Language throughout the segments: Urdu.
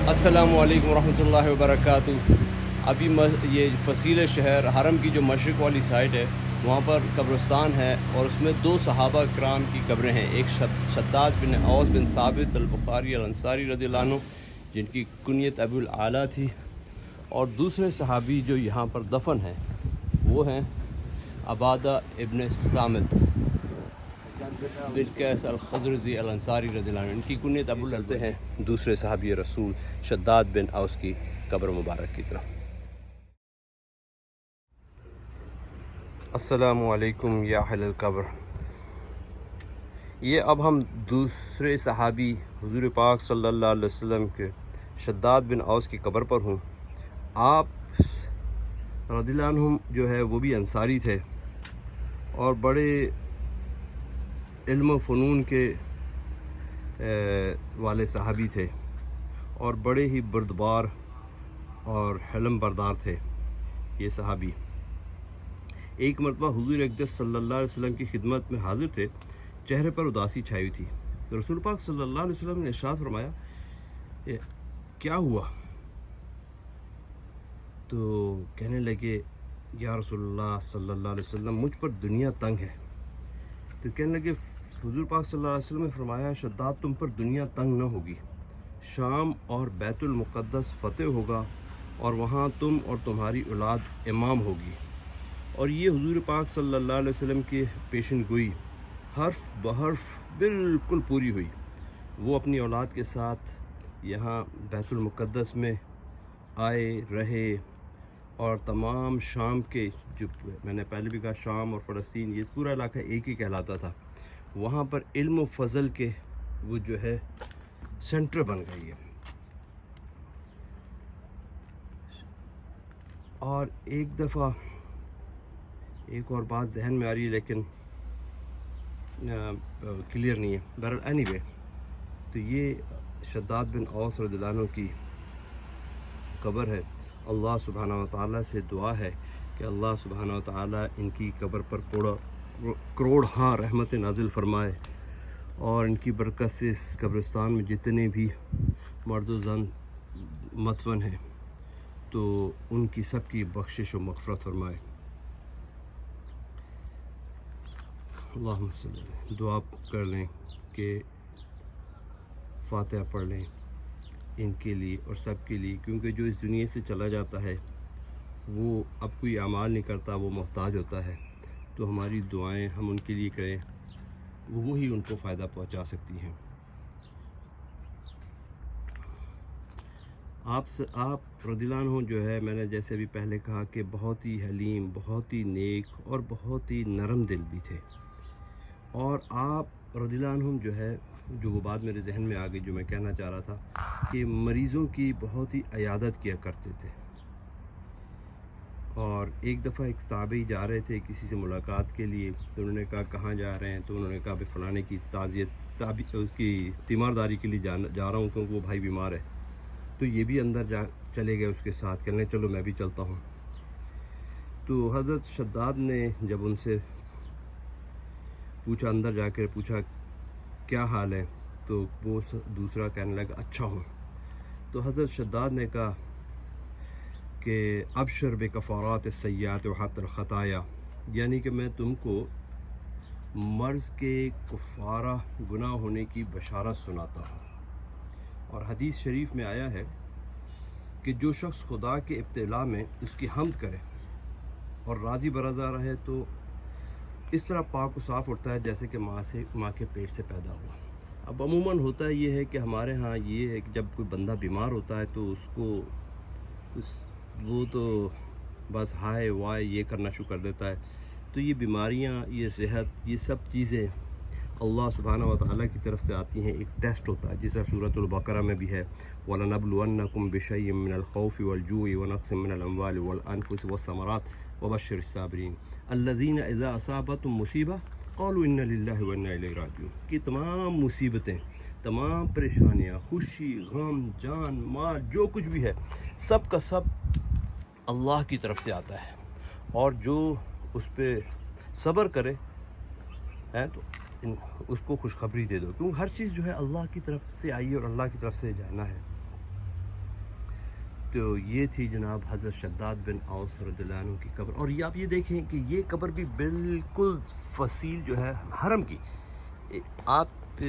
السلام علیکم ورحمۃ اللہ وبرکاتہ۔ ابھی یہ فصیل شہر حرم کی جو مشرق والی سائڈ ہے وہاں پر قبرستان ہے، اور اس میں دو صحابہ کرام کی قبریں ہیں، ایک شداد بن اوس بن ثابت البخاری الانصاری رضی اللہ عنہ جن کی کنیت ابو العالیٰ تھی، اور دوسرے صحابی جو یہاں پر دفن ہیں وہ ہیں عبادہ ابن صامت بن قیس الخزرجی الانصاری رضی اللہ عنہ، ان کی کنیت ابو چلتے ہیں دوسرے صحابی رسول شداد بن اوس کی قبر مبارک کی طرف۔ السلام علیکم یا اہل القبر۔ یہ اب ہم دوسرے صحابی حضور پاک صلی اللہ علیہ وسلم کے شداد بن اوس کی قبر پر ہوں۔ آپ رضی اللہ عنہ جو ہے وہ بھی انصاری تھے اور بڑے علم و فنون کے والے صحابی تھے، اور بڑے ہی بردبار اور حلم بردار تھے یہ صحابی۔ ایک مرتبہ حضور اقدس صلی اللہ علیہ وسلم کی خدمت میں حاضر تھے، چہرے پر اداسی چھائی ہوئی تھی، تو رسول پاک صلی اللہ علیہ وسلم نے ارشاد فرمایا کیا ہوا؟ تو کہنے لگے یا رسول اللہ صلی اللہ علیہ وسلم مجھ پر دنیا تنگ ہے۔ تو کہنے لگے حضور پاک صلی اللہ علیہ وسلم نے فرمایا شداد تم پر دنیا تنگ نہ ہوگی، شام اور بیت المقدس فتح ہوگا اور وہاں تم اور تمہاری اولاد امام ہوگی۔ اور یہ حضور پاک صلی اللہ علیہ وسلم کی پیشن گوئی حرف بحرف بالکل پوری ہوئی۔ وہ اپنی اولاد کے ساتھ یہاں بیت المقدس میں آئے رہے، اور تمام شام کے جو میں نے پہلے بھی کہا شام اور فلسطین یہ پورا علاقہ ایک ہی کہلاتا تھا، وہاں پر علم و فضل کے وہ جو ہے سینٹر بن گئی ہے۔ اور ایک دفعہ ایک اور بات ذہن میں آ رہی ہے لیکن کلیئر نہیں ہے، بہرحال اینی وے، تو یہ شداد بن اوس رضی اللہ عنہ کی قبر ہے۔ اللہ سبحانہ و تعالیٰ سے دعا ہے کہ اللہ سبحانہ و تعالیٰ ان کی قبر پر کروڑ ہاں رحمت نازل فرمائے، اور ان کی برکت سے اس قبرستان میں جتنے بھی مرد و زن مدفن ہیں تو ان کی سب کی بخشش و مغفرت فرمائے۔ اللہم صلی اللہ علیہ، دعا کر لیں کہ فاتحہ پڑھ لیں ان کے لیے اور سب کے لیے، کیونکہ جو اس دنیا سے چلا جاتا ہے وہ اب کوئی اعمال نہیں کرتا، وہ محتاج ہوتا ہے، تو ہماری دعائیں ہم ان کے لیے کریں، وہی ان کو فائدہ پہنچا سکتی ہیں۔ آپ رضی اللہ عنہ جو ہے، میں نے جیسے ابھی پہلے کہا کہ بہت ہی حلیم، بہت ہی نیک اور بہت ہی نرم دل بھی تھے، اور آپ رضی اللہ عنہ جو ہے جو وہ بات میرے ذہن میں آ گئی جو میں کہنا چاہ رہا تھا کہ مریضوں کی بہت ہی عیادت کیا کرتے تھے۔ اور ایک دفعہ ایک تابعی جا رہے تھے کسی سے ملاقات کے لیے، تو انہوں نے کہا کہاں جا رہے ہیں؟ تو انہوں نے کہا کہ فلانے کی تعزیت اس کی تیمارداری کے لیے جا رہا ہوں کیونکہ وہ بھائی بیمار ہے۔ تو یہ بھی اندر چلے گئے اس کے ساتھ، کہنے چلو میں بھی چلتا ہوں۔ تو حضرت شداد نے جب ان سے پوچھا، اندر جا کر پوچھا کیا حال ہے، تو وہ دوسرا کہنے لگا اچھا ہوں۔ تو حضرت شداد نے کہا کہ ابشر بکفارات السیئات وحط الخطایا، یعنی کہ میں تم کو مرض کے کفارہ گناہ ہونے کی بشارت سناتا ہوں۔ اور حدیث شریف میں آیا ہے کہ جو شخص خدا کے ابتلاء میں اس کی حمد کرے اور راضی برضا رہے تو اس طرح پاک و صاف اٹھتا ہے جیسے کہ ماں کے پیٹ سے پیدا ہوا۔ اب عموماً ہوتا یہ ہے کہ ہمارے ہاں یہ ہے کہ جب کوئی بندہ بیمار ہوتا ہے تو اس کو وہ تو بس ہائے وائے یہ کرنا شروع کر دیتا ہے۔ تو یہ بیماریاں، یہ صحت، یہ سب چیزیں اللہ سبحانہ و تعالیٰ کی طرف سے آتی ہیں، ایک ٹیسٹ ہوتا ہے، جس طرح سورۃ البقرہ میں بھی ہے وَلَنَبْلُوَنَّكُمْ بِشَيْءٍ مِّنَ الْخَوْفِ وَالْجُوعِ وَنَقْصٍ مِّنَ الْأَمْوَالِ وَالْأَنفُسِ وَالثَّمَرَاتِ وَبَشِّرِ الصَّابِرِينَ الَّذِينَ إِذَا أَصَابَتْهُمْ مُصِيبَةٌ قَالُوا إِنَّا لِلَّهِ وَإِنَّا إِلَيْهِ رَاجِعُونَ کہ تمام مصیبتیں، تمام پریشانیاں، خوشی، غم، جان، مال، جو کچھ بھی ہے سب کا سب اللہ کی طرف سے آتا ہے، اور جو اس پہ صبر کرے تو اس کو خوشخبری دے دو، کیونکہ ہر چیز جو ہے اللہ کی طرف سے آئی ہے اور اللہ کی طرف سے جانا ہے۔ تو یہ تھی جناب حضرت شداد بن اوس رضی اللہ عنہ کی قبر. اور یہ آپ یہ دیکھیں کہ یہ قبر بھی بالکل فصیل جو ہے حرم کی. آپ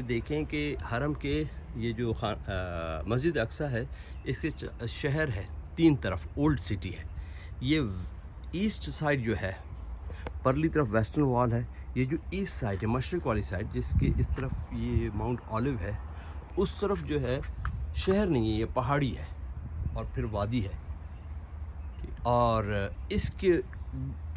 دیکھیں کہ حرم کے یہ جو مسجد اقصیٰ ہے اس کے شہر ہے 3 طرف، اولڈ سٹی ہے. یہ ایسٹ سائڈ جو ہے پرلی طرف ویسٹرن وال ہے. یہ جو ایسٹ سائڈ ہے مشرق والی سائڈ جس کے اس طرف یہ ماؤنٹ آلیو ہے، اس طرف جو ہے شہر نہیں ہے، یہ پہاڑی ہے اور پھر وادی ہے. اور اس کے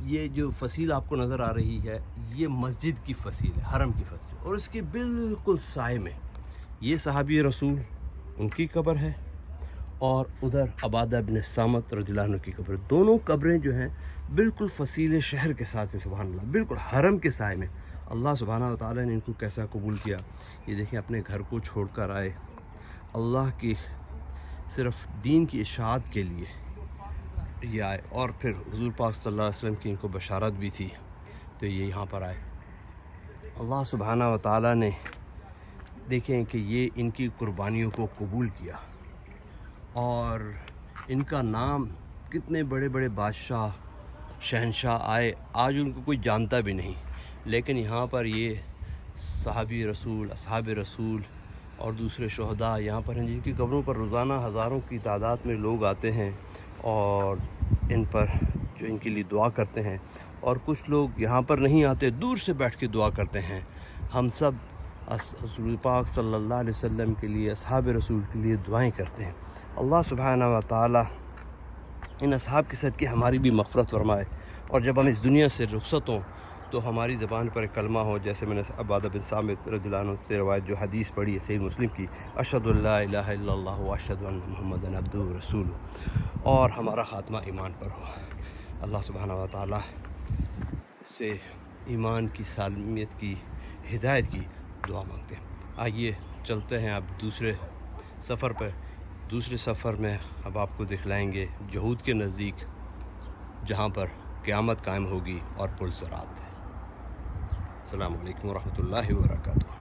یہ جو فصیل آپ کو نظر آ رہی ہے یہ مسجد کی فصیل ہے، حرم کی فصیل. اور اس کے بالکل سائے میں یہ صحابی رسول ان کی قبر ہے اور ادھر عبادہ بن صامت رضی اللہ عنہ کی قبر. دونوں قبریں جو ہیں بالکل فصیل شہر کے ساتھ ہیں. سبحان اللہ، بالکل حرم کے سائے میں. اللہ سبحانہ و تعالیٰ نے ان کو کیسا قبول کیا. یہ دیکھیں اپنے گھر کو چھوڑ کر آئے اللہ کی صرف دین کی اشاعت کے لیے یہ آئے. اور پھر حضور پاک صلی اللہ علیہ وسلم کی ان کو بشارت بھی تھی تو یہ یہاں پر آئے. اللہ سبحانہ و تعالیٰ نے دیکھیں کہ یہ ان کی قربانیوں کو قبول کیا اور ان کا نام کتنے بڑے بڑے بادشاہ شہنشاہ آئے، آج ان کو کوئی جانتا بھی نہیں، لیکن یہاں پر یہ صحابی رسول، اصحاب رسول اور دوسرے شہداء یہاں پر ہیں جن کی قبروں پر روزانہ ہزاروں کی تعداد میں لوگ آتے ہیں اور ان پر جو ان کے لیے دعا کرتے ہیں. اور کچھ لوگ یہاں پر نہیں آتے، دور سے بیٹھ کے دعا کرتے ہیں. ہم سب رسول پاک صلی اللہ علیہ وسلم کے لیے، اصحاب رسول کے لیے دعائیں کرتے ہیں. اللہ سبحانہ و تعالی ان اصحاب کے صدقے ہماری بھی مغفرت فرمائے، اور جب ہم اس دنیا سے رخصت ہوں تو ہماری زبان پر ایک کلمہ ہو، جیسے میں نے عبادہ بن صامت رضی اللہ عنہ سے روایت جو حدیث پڑھی ہے صحیح مسلم کی، اشہد ان لا الہ الا اللہ و اشہد ان محمدًا عبدہ و رسولہ، اور ہمارا خاتمہ ایمان پر ہو. اللہ سبحانہ و تعالی سے ایمان کی سالمیت کی، ہدایت کی دعا مانگتے ہیں. آئیے چلتے ہیں اب دوسرے سفر میں اب آپ کو دکھلائیں گے جہود کے نزدیک، جہاں پر قیامت قائم ہوگی اور پل صراط ہے. السلام علیکم ورحمۃ اللہ وبرکاتہ.